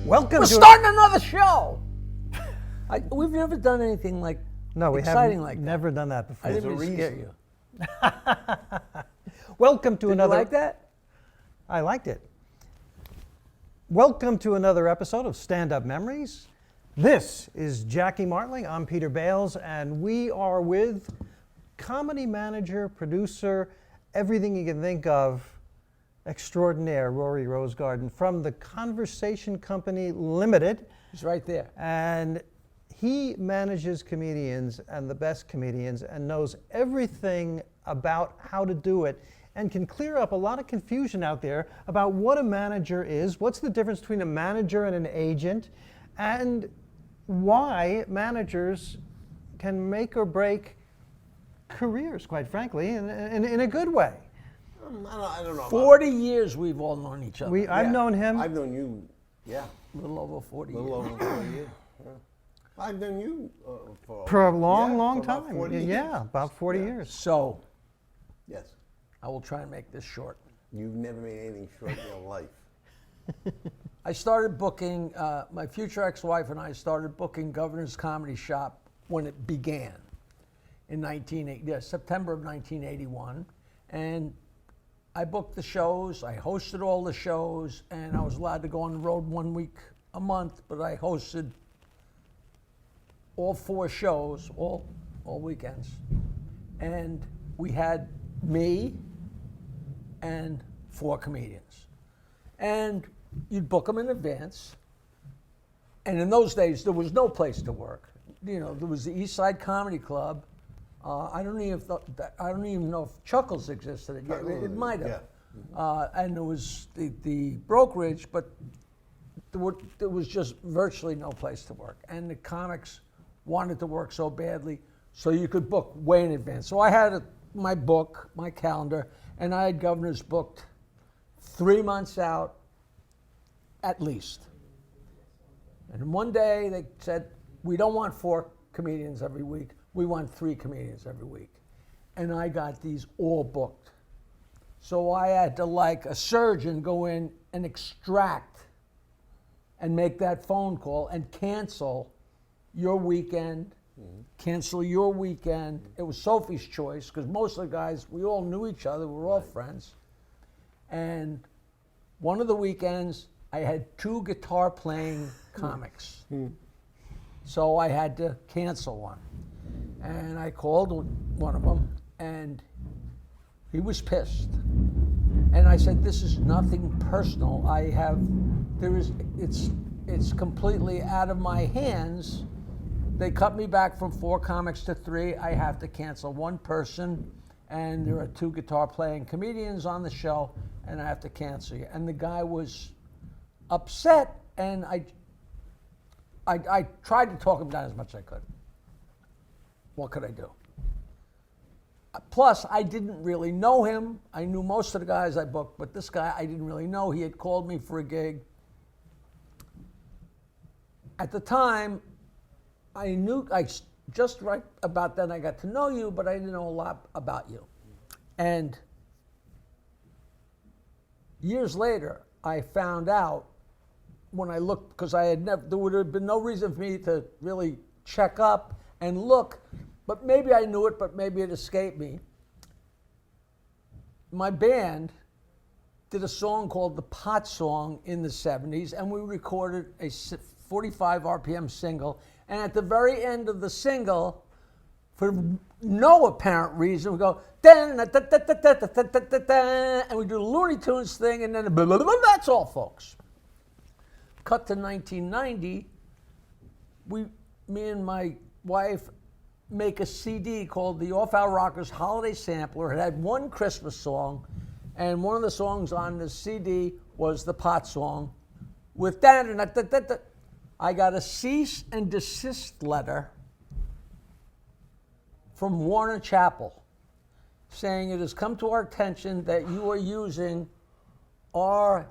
We're starting another show. We've never done anything like exciting like that. Never done that before. I didn't mean to scare you. Welcome to another. You like that? I liked it. Welcome to another episode of Standup Memories. This is Jackie Martling. I'm Peter Bales, and we are with comedy manager, producer, everything you can think of, extraordinaire Rory Rosegarten from the Conversation Company Limited. He's right there. And he manages comedians and the best comedians and knows everything about how to do it and can clear up a lot of confusion out there about what a manager is, what's the difference between a manager and an agent, and why managers can make or break careers, quite frankly, in a good way. I don't know. 40 years we've all known each other. I've known him. I've known you, a little over 40 a years. little over 40 years. Yeah. I've known you For a long for time. about 40 years. Yeah, about 40 years. So, Yes. I will try and make this short. You've never made anything short in your life. I started booking, my future ex-wife and I started booking Governor's Comedy Shop when it began in September of 1981. And I booked the shows, I hosted all the shows, and I was allowed to go on the road 1 week a month, but I hosted all 4 shows, all weekends. And we had me and 4 comedians. And you'd book them in advance. And in those days, there was no place to work. You know, there was the East Side Comedy Club. I don't even know if Chuckles existed yet. It might have. Yeah. And there was the brokerage, but there was just virtually no place to work. And the comics wanted to work so badly, so you could book way in advance. So I had my book, my calendar, and I had Governors booked 3 months out at least. And one day they said, we don't want 4 comedians every week. We want 3 comedians every week. And I got these all booked. So I had to, like a surgeon, go in and extract and make that phone call and cancel your weekend, cancel your weekend. It was Sophie's choice, because most of the guys, we all knew each other, we were all friends. And one of the weekends, I had 2 guitar playing comics. So I had to cancel one. And I called one of them, and he was pissed. And I said, this is nothing personal. It's completely out of my hands. They cut me back from 4 comics to 3. I have to cancel 1 person, and there are 2 guitar playing comedians on the show, and I have to cancel you. And the guy was upset, and I tried to talk him down as much as I could. What could I do? Plus, I didn't really know him. I knew most of the guys I booked, but this guy I didn't really know. He had called me for a gig. At the time, just right about then I got to know you, but I didn't know a lot about you. And years later, I found out when I looked, because there would have been no reason for me to really check up and look, but maybe I knew it, but maybe it escaped me. My band did a song called The Pot Song in the 70s, and we recorded a 45 RPM single, and at the very end of the single, for no apparent reason, we go, and we do the Looney Tunes thing, and then that's all, folks. Cut to 1990, me and my wife make a CD called the Off Our Rockers Holiday Sampler. It had 1 Christmas song, and one of the songs on the CD was the Pot Song. With that, I got a cease and desist letter from Warner Chappell saying it has come to our attention that you are using our,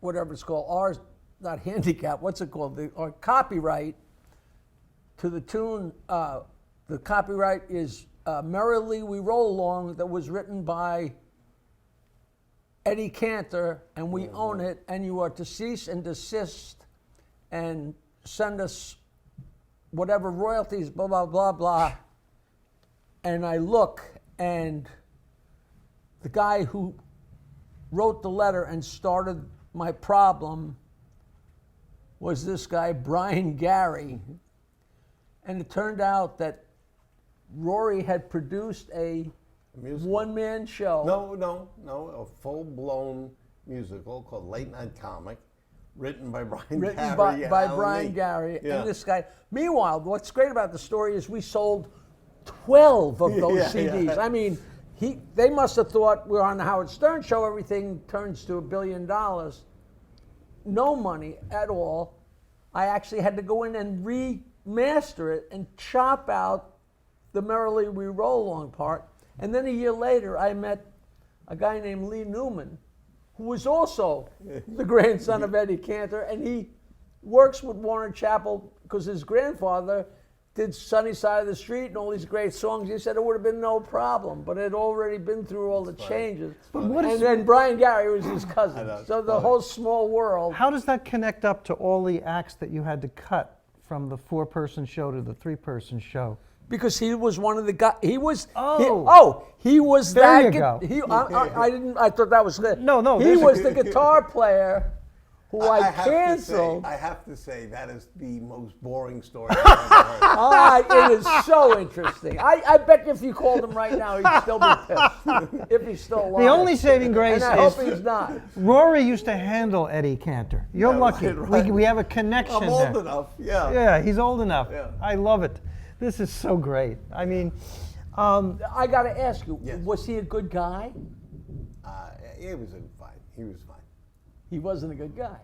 whatever it's called, our, not handicap, what's it called, our copyright to the tune, the copyright is Merrily We Roll Along, that was written by Eddie Cantor, and we own it, and you are to cease and desist and send us whatever royalties, blah, blah, blah, blah. And I look, and the guy who wrote the letter and started my problem was this guy, Brian Gary. And it turned out that Rory had produced a musical. one-man show. No, a full-blown musical called Late Night Comic, written by Brian Written Gary. by and Brian me. Gary. Yeah. And this guy. Meanwhile, what's great about the story is we sold 12 of those Yeah, CDs. yeah. I mean, they must have thought we're on the Howard Stern show, everything turns to $1 billion. No money at all. I actually had to go in and remaster it and chop out the Merrily We Roll Along part. And then a year later, I met a guy named Lee Newman, who was also the grandson of Eddie Cantor, and he works with Warner Chappell because his grandfather did Sunny Side of the Street and all these great songs. He said it would have been no problem, but it had already been through all the changes. But what is- And then Brian Gary was his cousin. know, it's So the funny. whole small world. How does that connect up to all the acts that you had to cut from the 4-person show to the 3-person show? Because he was one of the guys. He was. Oh. He was There that. you go. I didn't. I thought that was good. No, He there's a- was the guitar player who I have to say, canceled. I have to say that is the most boring story I've ever heard. It is so interesting. I bet you if you called him right now, he'd still be pissed. If he's still alive. The only saving grace and I hope is he's not. Rory used to handle Eddie Cantor. You're Yeah, lucky. right. We have a connection I'm old there. enough, yeah. Yeah, he's old enough. Yeah. I love it. This is so great. I mean, I got to ask you, Yes. was he a good guy? He was fine. He was fine. He wasn't a good guy.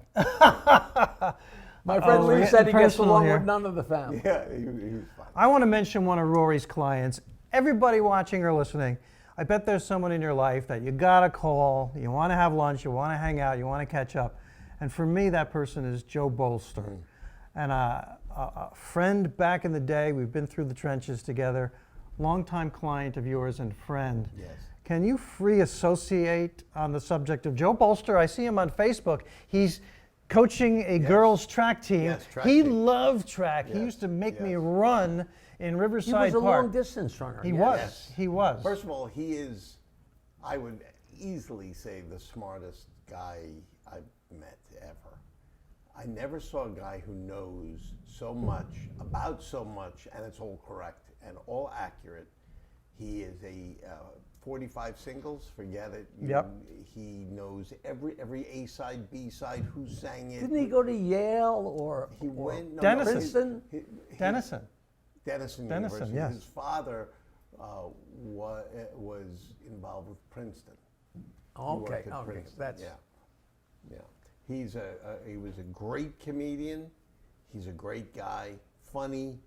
My friend we're Lee said getting he gets personal along here. with none of the family. Yeah, he was fine. I want to mention one of Rory's clients. Everybody watching or listening, I bet there's someone in your life that you got to call, you want to have lunch, you want to hang out, you want to catch up. And for me, that person is Joe Bolster. And a friend back in the day, we've been through the trenches together, longtime client of yours and friend. Yes. Can you free associate on the subject of Joe Bolster? I see him on Facebook. He's coaching a girls' track team. Yes, track he team. loved track. He Yes, used to make me yes. run in He Riverside was a Park. long distance runner. He yes. was. Yes. He was. First of all, he is, I would easily say, the smartest guy I've met ever. I never saw a guy who knows so much about so much, and it's all correct and all accurate. He is a 45 singles, forget it. Yep. He knows every A side, B side, who sang it. Didn't he go to Yale or He went. No, Denison. Princeton? Denison. Denison Denison, University. yes. His father was involved with Princeton. He Okay, worked at okay, Princeton, that's yeah. He was a great comedian. He's a great guy, funny,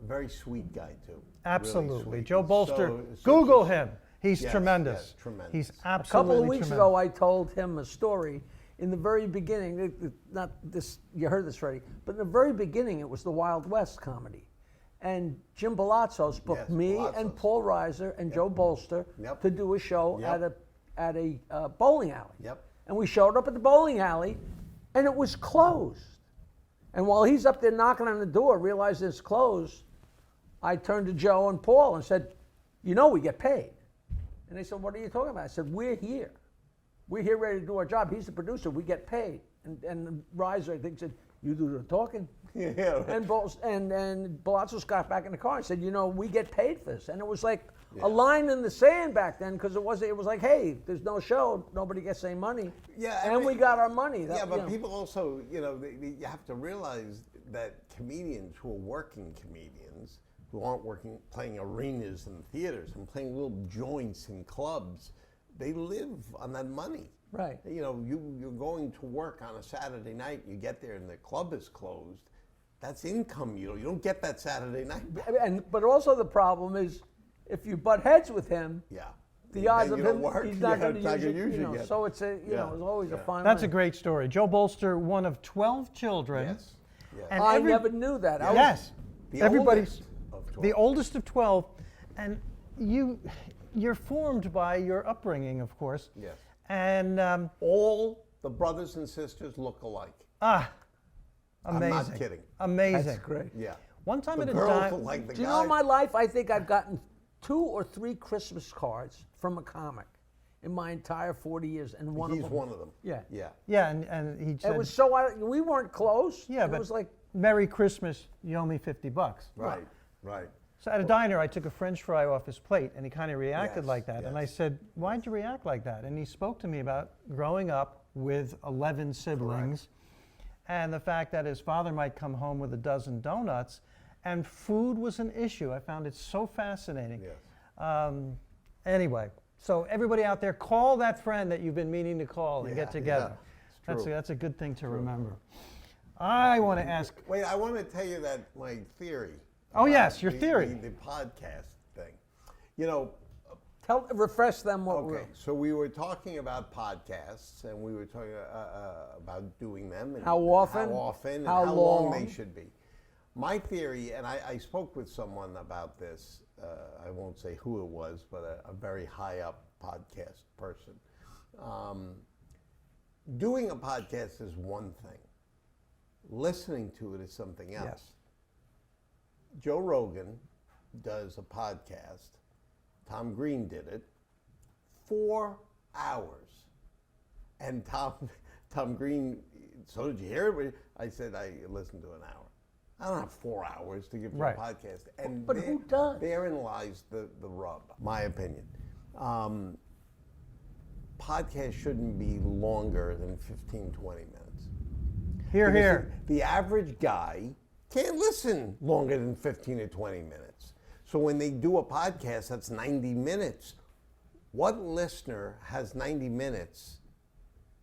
very sweet guy too. Really Absolutely. sweet. Joe Bolster, So Google just- him. He's Yes, tremendous. yes, tremendous. He's A absolutely A couple of weeks tremendous. ago, I told him a story. In the very beginning, not this, you heard this already, but in the very beginning, it was the Wild West comedy. And Jim Balatzos booked Yes, me Balatzos. and Paul Reiser and Joe Bolster Yep. to do a show Yep. at a bowling alley. Yep. And we showed up at the bowling alley, and it was closed. And while he's up there knocking on the door, realized it's closed, I turned to Joe and Paul and said, "You know we get paid." And they said, "What are you talking about?" I said, "We're here. We're here ready to do our job. He's the producer. We get paid." And Reiser, I think, said, "You do the talking." Yeah. Right. And Balatzos got back in the car and said, "You know, we get paid for this." And it was like Yeah. a line in the sand back then, because it was like, hey, there's no show, nobody gets any money. Yeah, I and mean- we got our money. That, Yeah, you but know. people also, you have to realize that comedians who are working comedians, who aren't playing arenas and theaters and playing little joints in clubs, they live on that money. Right. You're going to work on a Saturday night, you get there and the club is closed. That's income. You don't get that Saturday night. But also the problem is, if you butt heads with him, Yeah. the odds Then of you don't him, work. he's not Yeah, going to it's not use gonna it. use You you know, again. so it's a, Yeah. it's always a fine That's a line. great story. Joe Bolster, one of 12 children. Yes. Yes. And I never knew that. I was- Yes. The Everybody's oldest of 12. the oldest of 12, and you're formed by your upbringing, of course. Yes. And All the brothers and sisters look alike. amazing. I'm not kidding. Amazing. That's great. Yeah. One time The at a girls dime. look like the Do you guy. know in my life, I think I've gotten 2 or 3 Christmas cards from a comic in my entire 40 years, and one He's of them. one of them. Yeah. Yeah. Yeah, and he said, It was so we weren't close. yeah, it but was like Merry Christmas, you owe me $50. Right. Right. So at a diner, I took a French fry off his plate, and he kind of reacted Yes, like that. And I yes. said, "Why'd you react like that?" And he spoke to me about growing up with 11 siblings, and the fact that his father might come home with a dozen donuts, and food was an issue. I found it so fascinating. Yes. Anyway, so everybody out there, call that friend that you've been meaning to call and Yeah, get together. yeah, it's true. That's a good thing to remember. I want to ask. Wait, I want to tell you that my theory. Oh, yes, your the- theory. The podcast thing. You know, refresh them what okay, so we were talking about podcasts, and we were talking about doing them. And How often? How often, and How how long they long? should be. My theory, and I spoke with someone about this, I won't say who it was, but a very high up podcast person. Doing a podcast is one thing. Listening to it is something else. Yes. Joe Rogan does a podcast. Tom Green did it. 4 hours. And Tom Green, so did you hear it? I said, I listened to an hour. I don't have 4 hours to give to Right. a podcast. And But who does? Therein lies the rub, my opinion. Podcasts shouldn't be longer than 15, 20 minutes. Here, Because here. The average guy can't listen longer than 15 to 20 minutes. So when they do a podcast that's 90 minutes, what listener has 90 minutes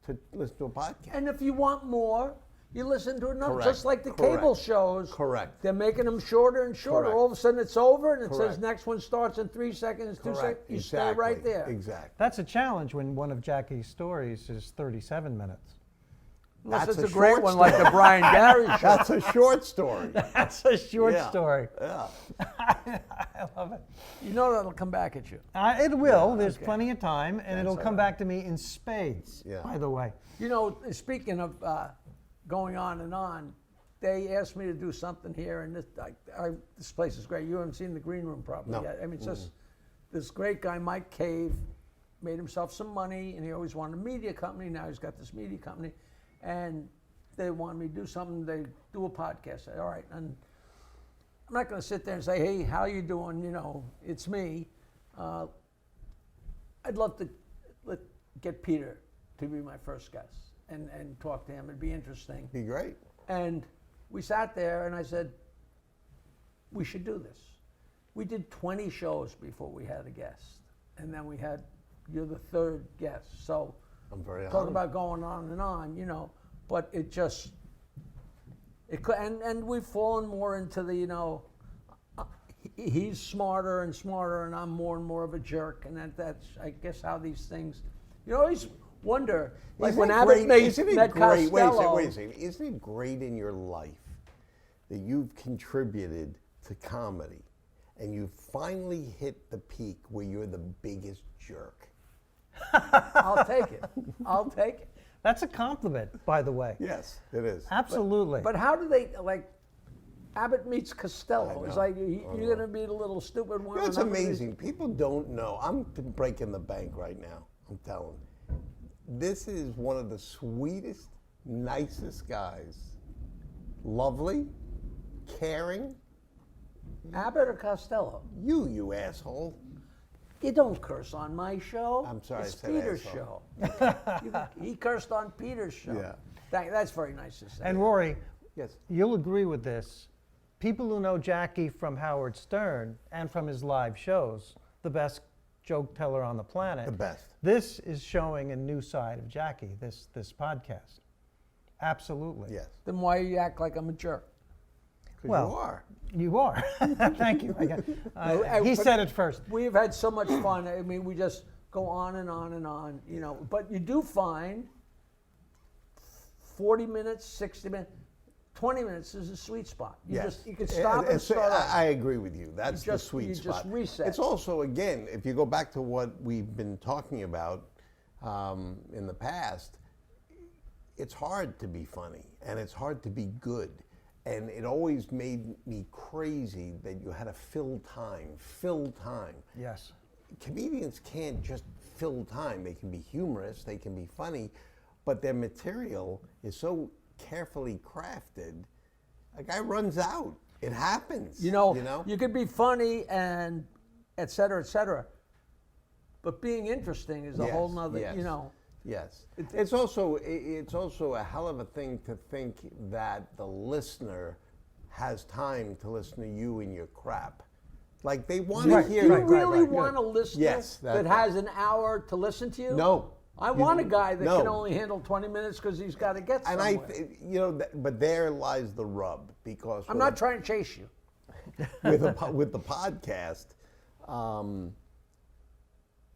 to listen to a podcast? And if you want more, you listen to another. Correct, Just like the correct, cable shows. correct. They're making them shorter and shorter. Correct. All of a sudden it's over and it Correct. says next one starts in 3 seconds, 2 seconds. Correct. You stay right Exactly. there. Exactly. That's a challenge when one of Jackie's stories is 37 minutes. Unless That's it's a a great short one like the Brian Gary show. That's a short story. That's a short Yeah. story. Yeah. I love it. You know that'll come back at you. It will. There's okay. plenty of time, and it'll come back to me in spades, Yeah. by the way. You know, speaking of going on and on, they asked me to do something here, and this place is great. You haven't seen the green room probably No. yet. I mean, it's just this great guy, Mike Cave, made himself some money, and he always wanted a media company. Now he's got this media company, and they wanted me to do something. They do a podcast. I said, all right, and I'm not going to sit there and say, hey, how you doing? You know, it's me. I'd love to get Peter to be my first guest and talk to him. It'd be interesting. Be great. And we sat there and I said, we should do this. We did 20 shows before we had a guest. And then you're the third guest. So I'm very talk honored. about going on and on, you know, but it could, and we've fallen more into the, you know, he's smarter and smarter and I'm more and more of a jerk. And that's, I guess, how these things, you always wonder, like Isn't when it Abbott great- isn't it met great? Costello. Wait a second. Isn't it great in your life that you've contributed to comedy and you finally hit the peak where you're the biggest jerk? I'll take it. I'll take it. That's a compliment, by the way. Yes, it is. Absolutely. But how do they, like, Abbott meets Costello? It's know. like, you're going to be the little stupid one. You know, it's and I'm gonna be- amazing. People don't know. I'm breaking the bank right now. I'm telling you. This is one of the sweetest, nicest guys. Lovely, caring. Abbott or Costello? You asshole. You don't curse on my show. I'm sorry, It's I said Peter's asshole. show. He cursed on Peter's show. Yeah. That's very nice to say. And Rory, Yes. you'll agree with this. People who know Jackie from Howard Stern and from his live shows, the best joke teller on the planet. The best. This is showing a new side of Jackie, this podcast. Absolutely. Yes. Then why you act like I'm a jerk? 'Cause Well, you are. You are. Thank you. He but said it first. We've had so much fun. I mean, we just go on and on and on, you know. But you do find 40 minutes, 60 minutes, 20 minutes is a sweet spot. You can stop and start off. I agree with you. That's the sweet you spot. just reset. It's also, again, if you go back to what we've been talking about in the past, it's hard to be funny and it's hard to be good. And it always made me crazy that you had to fill time. Yes. Comedians can't just fill time. They can be humorous, they can be funny, but their material is so carefully crafted. A guy runs out. It happens. You know, you could be funny and et cetera, but being interesting is a whole nother, you know. Yes. It's also a hell of a thing to think that the listener has time to listen to you and your crap. Like they want to hear. You really want a listener that that has an hour to listen to you? No. I want a guy that can only handle 20 minutes because he's got to get somewhere. And but there lies the rub, because I'm not trying to chase you. with the podcast,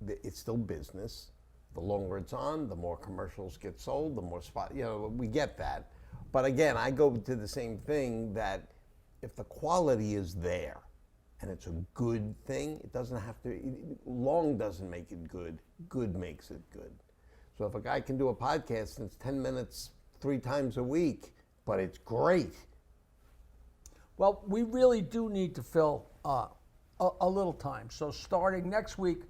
it's still business. The longer it's on, the more commercials get sold, the more spot. You know, we get that. But again, I go to the same thing, that if the quality is there and it's a good thing, it doesn't have to. Long doesn't make it good. Good makes it good. So if a guy can do a podcast and it's 10 minutes 3 times a week, but it's great. Well, we really do need to fill a little time. So starting next week,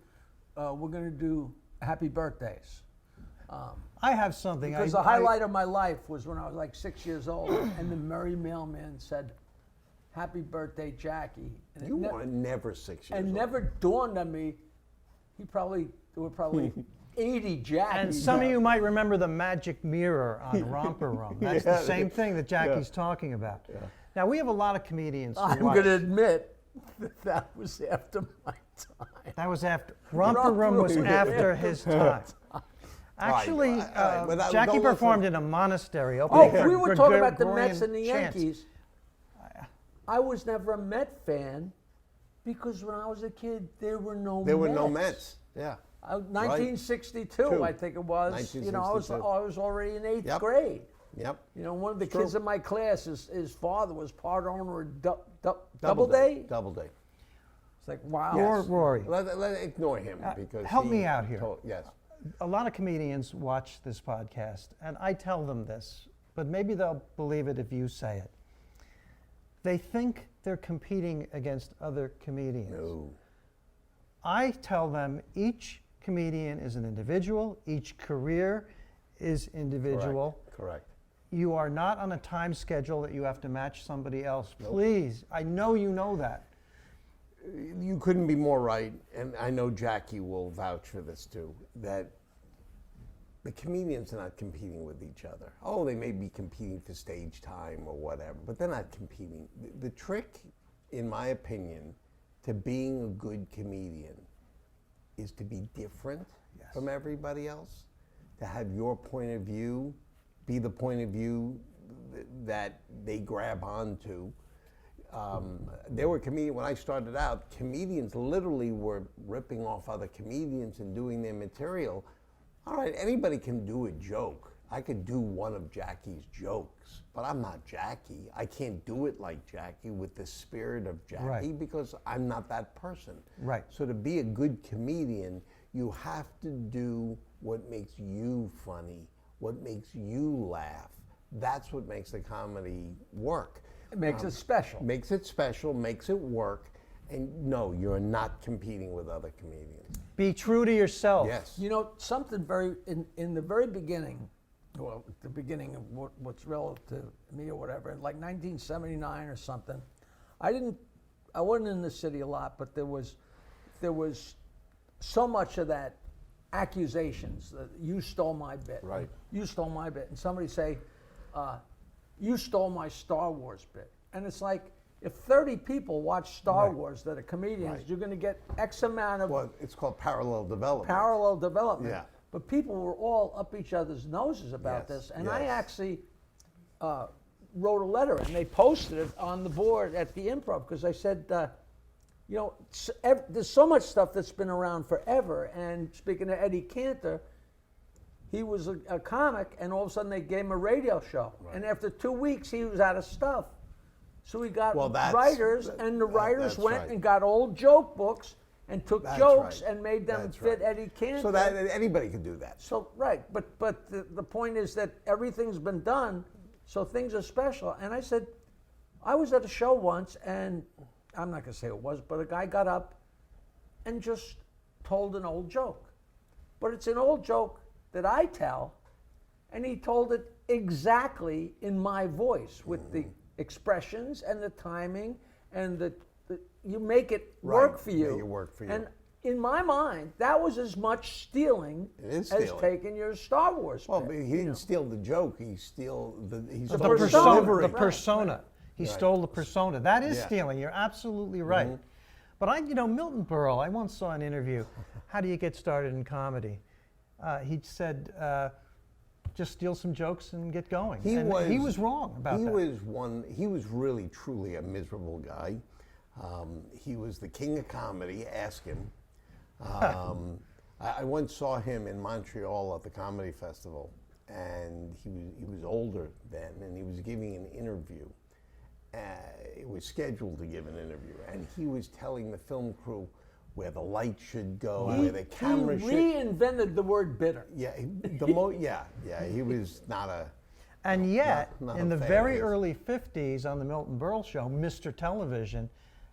we're going to do happy birthdays. I have something. Because the highlight of my life was when I was like 6 years old, and the merry mailman said, "Happy birthday, Jackie." And You were never 6 years old. And never dawned on me, there were probably 80 Jackies. And some of you might remember the magic mirror on Romper Room. That's the same thing that Jackie's talking about. Yeah. Now, we have a lot of comedians who I'm watch. going to admit that was after my time. That was after. Romper Room was after his time. Actually, Jackie performed in a monastery. We were talking about the Mets and the Yankees. I was never a Met fan because when I was a kid, there were no Mets. There were no Mets. Yeah. 1962, I think it was. You know, I was already in 8th grade. Yep. You know, one of the kids in my class, his father was part owner of Doubleday. Doubleday. It's like, wow. Yes. Rory. Let ignore him because help me out here. Yes. A lot of comedians watch this podcast, and I tell them this, but maybe they'll believe it if you say it. They think they're competing against other comedians. No. I tell them each comedian is an individual, each career is individual. Correct. You are not on a time schedule that you have to match somebody else. Nope. Please, I know you know that. You couldn't be more right, and I know Jackie will vouch for this too, that the comedians are not competing with each other. Oh, they may be competing for stage time or whatever, but they're not competing. The trick, in my opinion, to being a good comedian is to be different from everybody else, to have your point of view be the point of view that they grab onto. There were comedians, when I started out, comedians literally were ripping off other comedians and doing their material. All right, anybody can do a joke. I could do one of Jackie's jokes, but I'm not Jackie. I can't do it like Jackie with the spirit of Jackie because I'm not that person. Right. So to be a good comedian, you have to do what makes you funny, what makes you laugh. That's what makes the comedy work. It makes it special. Makes it special, makes it work. And no, you're not competing with other comedians. Be true to yourself. Yes. You know, something in the very beginning, well, the beginning of what's relative to me or whatever, like 1979 or something, I wasn't in the city a lot, but there was so much of that accusations that you stole my bit. Right. You stole my bit. And somebody say, you stole my Star Wars bit. And it's like, if 30 people watch Star Wars that are comedians, you're going to get X amount of... Well, it's called parallel development. Parallel development. Yeah. But people were all up each other's noses about this. And I actually wrote a letter and they posted it on the board at the Improv because I said, there's so much stuff that's been around forever. And speaking of Eddie Cantor, he was a comic, and all of a sudden they gave him a radio show. Right. And after 2 weeks, he was out of stuff. So we got writers, and the writers went and got old joke books and took jokes and made them fit Eddie Cantor. So that anybody could do that. So but the point is that everything's been done, so things are special. And I said, I was at a show once, and I'm not going to say it was, but a guy got up and just told an old joke. But it's an old joke that I tell, and he told it exactly in my voice with the expressions and the timing and the you make it work for you. Make it work for you. And in my mind, that was as much stealing as taking your Star Wars. Well, but he didn't steal the joke. He stole the persona. The persona. He stole the persona. That is stealing. You're absolutely right. But Milton Berle, I once saw an interview. How do you get started in comedy? He said, just steal some jokes and get going. He was wrong about that. He was really, truly a miserable guy. He was the king of comedy. Ask him. I once saw him in Montreal at the Comedy Festival, and he was older then, and he was giving an interview. It was scheduled to give an interview, and he was telling the film crew where the light should go, where the camera should. He reinvented the word bitter. Yeah, he was not a. And yet, in the very early 50s on the Milton Berle show, Mr. Television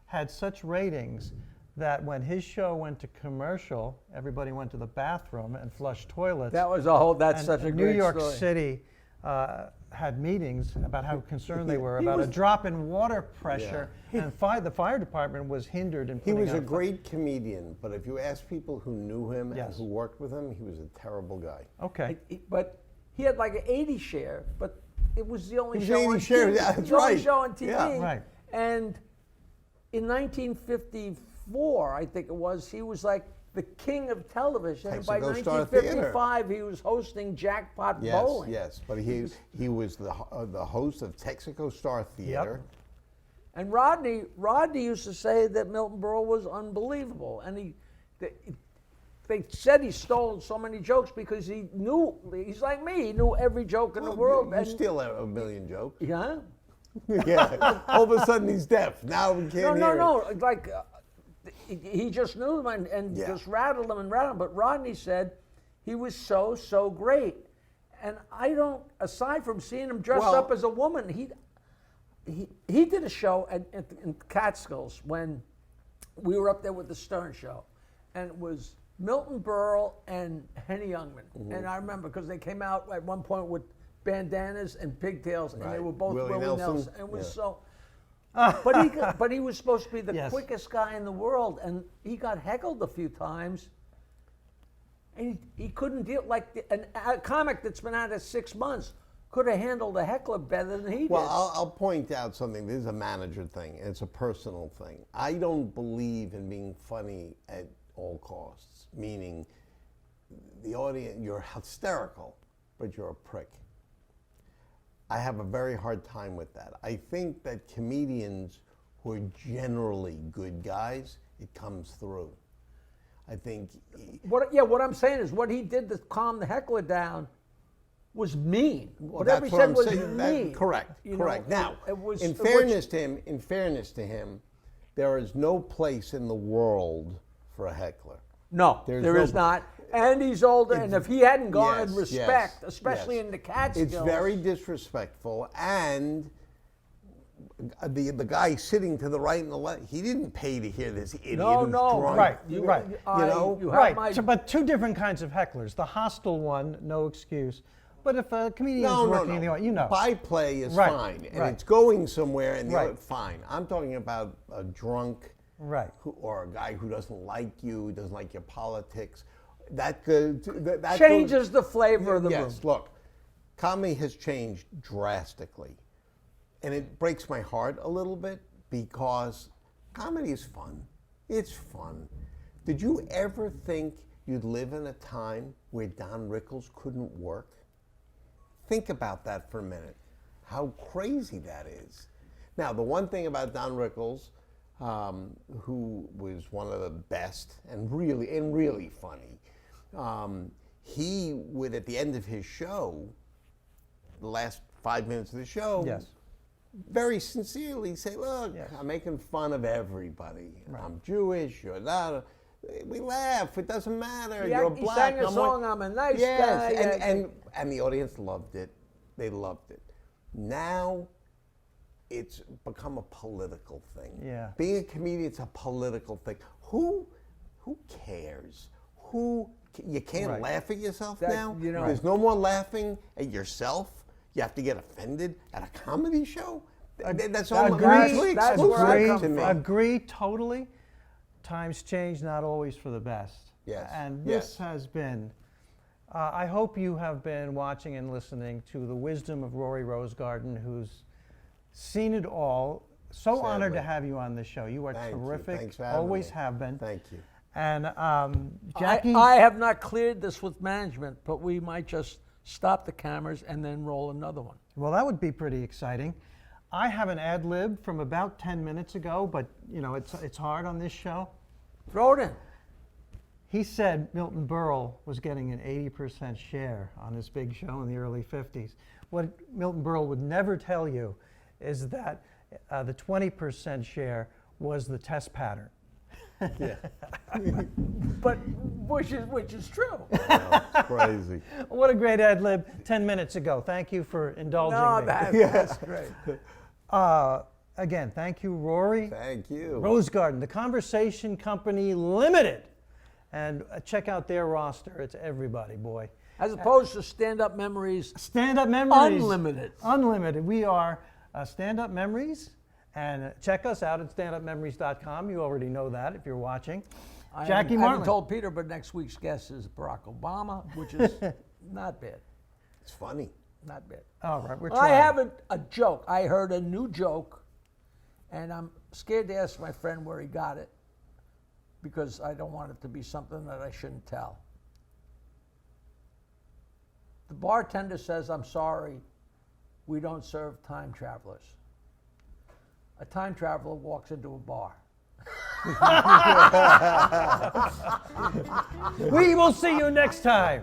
had such ratings that when his show went to commercial, everybody went to the bathroom and flushed toilets. That's such a great story. New York City had meetings about how concerned they were about a drop in water pressure, and the fire department was hindered in putting He was a great comedian, but if you ask people who knew him and who worked with him, he was a terrible guy. Okay. But he had like an 80 share, but it was the only show on TV. Yeah, that's right. Only show on TV. Yeah. Right. And in 1954, I think it was, he was like the king of television. And by 1955, he was hosting Jackpot Bowling. Yes, but he was the host of Texaco Star Theater. Yep. And Rodney used to say that Milton Berle was unbelievable, and they said he stole so many jokes because he knew. He's like me. He knew every joke in the world. You steal a million jokes. Yeah. Yeah. All of a sudden he's deaf. Now we can't hear. No. Like he just knew them and just rattled them. But Rodney said he was so great. And I don't. Aside from seeing him dressed up as a woman, he did a show in Catskills when we were up there with the Stern Show, and it was Milton Berle and Henny Youngman. And I remember because they came out at one point with bandanas and pigtails, and they were both Willie Nelson. And it was so. But he was supposed to be the quickest guy in the world, and he got heckled a few times. And he couldn't deal, like a comic that's been out of 6 months could have handled a heckler better than he did. Well, I'll point out something. This is a manager thing. It's a personal thing. I don't believe in being funny at all costs, meaning the audience, you're hysterical, but you're a prick. I have a very hard time with that. I think that comedians who are generally good guys, it comes through. I think. What I'm saying is what he did to calm the heckler down was mean. Well, whatever he said was mean. Correct. Now, in fairness to him, there is no place in the world for a heckler. No, there is not. And he's older, and if he hadn't garnered respect, especially in the Catskills. It's very disrespectful, and the guy sitting to the right and the left, he didn't pay to hear this idiot who's drunk. Right. But two different kinds of hecklers. The hostile one, no excuse. But if a comedian is working in the audience, byplay is fine, and it's going somewhere, and fine. I'm talking about a drunk, or a guy who doesn't like you, doesn't like your politics. That changes the flavor of the room. Yes, look, comedy has changed drastically, and it breaks my heart a little bit because comedy is fun. It's fun. Did you ever think you'd live in a time where Don Rickles couldn't work? Think about that for a minute. how crazy that is. Now, the one thing about Don Rickles, who was one of the best and really funny, he would, at the end of his show, the last 5 minutes of the show, Yes. very sincerely say, look, Yes. I'm making fun of everybody. I'm Jewish, you're not. We laugh, it doesn't matter. Yeah, You're he black. sang a I'm song, white. I'm a nice Yes, guy. and the audience loved it. They loved it. Now, it's become a political thing. Yeah. Being a comedian, it's a political thing. Who cares? You can't Right. laugh at yourself That- now? you know- There's no more laughing at yourself. You have to get offended at a comedy show? That's all Agree. That's where I Agree. come from. Agree totally. Times change, not always for the best. Yes. And this Yes. has been. I hope you have been watching and listening to the wisdom of Rory Rosegarten, who's seen it all. So honored to Sadly. have you on the show. You are Thank you. terrific. Thanks for having Always me. have been. Thank you. And Jackie, I have not cleared this with management, but we might just stop the cameras and then roll another one. well, that would be pretty exciting. I have an ad lib from about 10 minutes ago, but you know it's hard on this show. Throw it in. He said Milton Berle was getting an 80% share on this big show in the early 50s. What Milton Berle would never tell you is that the 20% share was the test pattern. Yeah. But which is true. It's crazy. What a great ad lib 10 minutes ago. Thank you for indulging No, me. that's great. Again, thank you, Rory Thank you. Rosegarten, The Conversation Company Limited. And check out their roster. It's everybody, boy. As opposed to Stand-Up Memories Stand-Up Memories. Unlimited. Unlimited. We are Stand-Up Memories. And check us out at standupmemories.com. You already know that if you're watching. Jackie I haven't Martling. told Peter, but next week's guest is Barack Obama, which is not bad. It's funny. Not bad. All right, we're I trying. have a joke. I heard a new joke, and I'm scared to ask my friend where he got it because I don't want it to be something that I shouldn't tell. The bartender says, "I'm sorry, we don't serve time travelers." A time traveler walks into a bar. We will see you next time.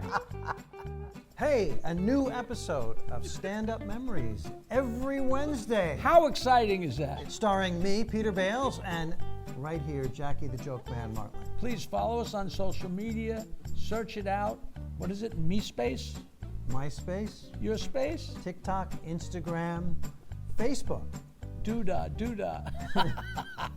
Hey, a new episode of Stand-Up Memories every Wednesday. How exciting is that? Starring me, Peter Bales, and right here, Jackie the Joke Man Martling. Please follow us on social media. Search it out. What is it? Me space? MySpace, Your space? TikTok, Instagram, Facebook. Doodah, doodah.